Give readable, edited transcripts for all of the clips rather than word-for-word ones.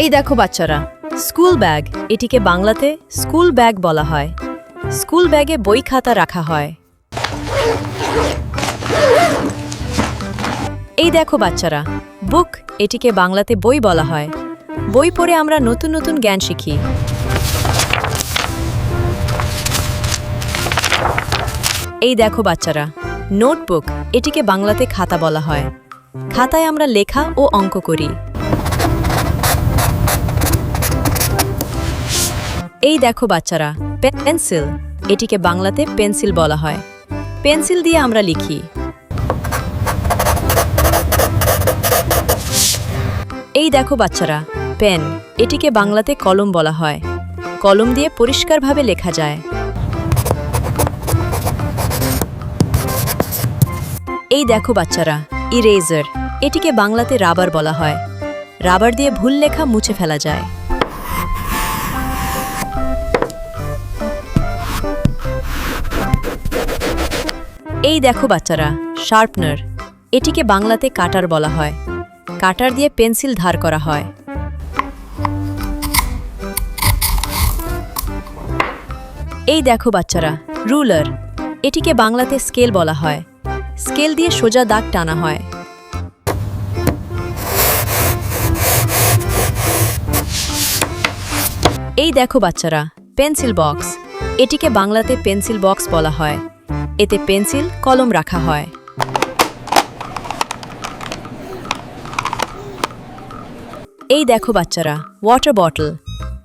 এই দেখো বাচ্চারা, স্কুল ব্যাগ, এটিকে বাংলাতে স্কুল ব্যাগ বলা হয়। স্কুল ব্যাগে বই খাতা রাখা হয়। এই দেখো বাচ্চারা, বুক, এটিকে বাংলাতে বই বলা হয়। বই পড়ে আমরা নতুন নতুন জ্ঞান শিখি। এই দেখো বাচ্চারা, নোটবুক, এটিকে বাংলাতে খাতা বলা হয়। খাতায় আমরা লেখা ও অঙ্ক করি। এই দেখো বাচ্চারা, পেন্সিল, এটিকে বাংলাতে পেন্সিল বলা হয়। পেন্সিল দিয়ে আমরা লিখি। এই দেখো বাচ্চারা, পেন, এটিকে বাংলাতে কলম বলা হয়। কলম দিয়ে পরিষ্কারভাবে লেখা যায়। এই দেখো বাচ্চারা, ইরেজার, এটিকে বাংলাতে রাবার বলা হয়। রাবার দিয়ে ভুল লেখা মুছে ফেলা যায়। এই দেখো বাচ্চারা, শার্পনার, এটিকে বাংলাতে কাটার বলা হয়। কাটার দিয়ে পেন্সিল ধার করা হয়। এই দেখো বাচ্চারা, রুলার, এটিকে বাংলাতে স্কেল বলা হয়। স্কেল দিয়ে সোজা দাগ টানা হয়। এই দেখো বাচ্চারা, পেন্সিল বক্স, এটিকে বাংলাতে পেন্সিল বক্স বলা হয়। এতে পেন্সিল, কলম রাখা হয়। এই দেখো বাচ্চারা, ওয়াটার বটল,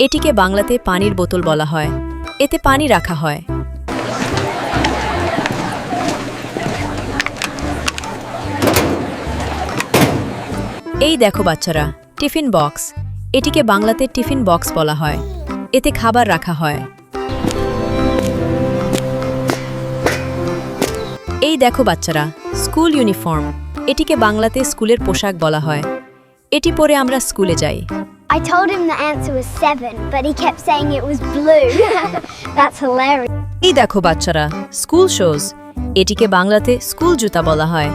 এটিকে বাংলাতে পানির বোতল বলা হয়। এতে পানি রাখা হয়। এই দেখো বাচ্চারা, টিফিন বক্স, এটিকে বাংলাতে টিফিন বক্স বলা হয়। এতে খাবার রাখা হয়। এই দেখো বাচ্চারা, স্কুল ইউনিফর্ম, এটিকে বাংলাতে স্কুলের পোশাক বলা হয়। এটি পরে আমরা স্কুলে যাই। I told him the answer was 7, but he kept saying it was blue. That's hilarious. এই দেখো বাচ্চারা, স্কুল শুজ, এটিকে বাংলাতে স্কুল জুতা বলা হয়।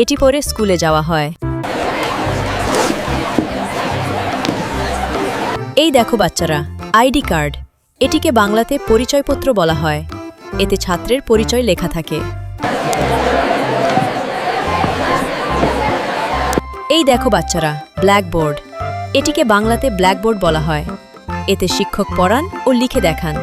এটি পরে স্কুলে যাওয়া হয়। এই দেখো বাচ্চারা, আইডি কার্ড, এটিকে বাংলাতে পরিচয়পত্র বলা হয়। এতে ছাত্রের পরিচয় লেখা থাকে। এই দেখো বাচ্চারা, ব্ল্যাকবোর্ড, এটিকে বাংলাতে ব্ল্যাকবোর্ড বলা হয়। এতে শিক্ষক পড়ান ও লিখে দেখান।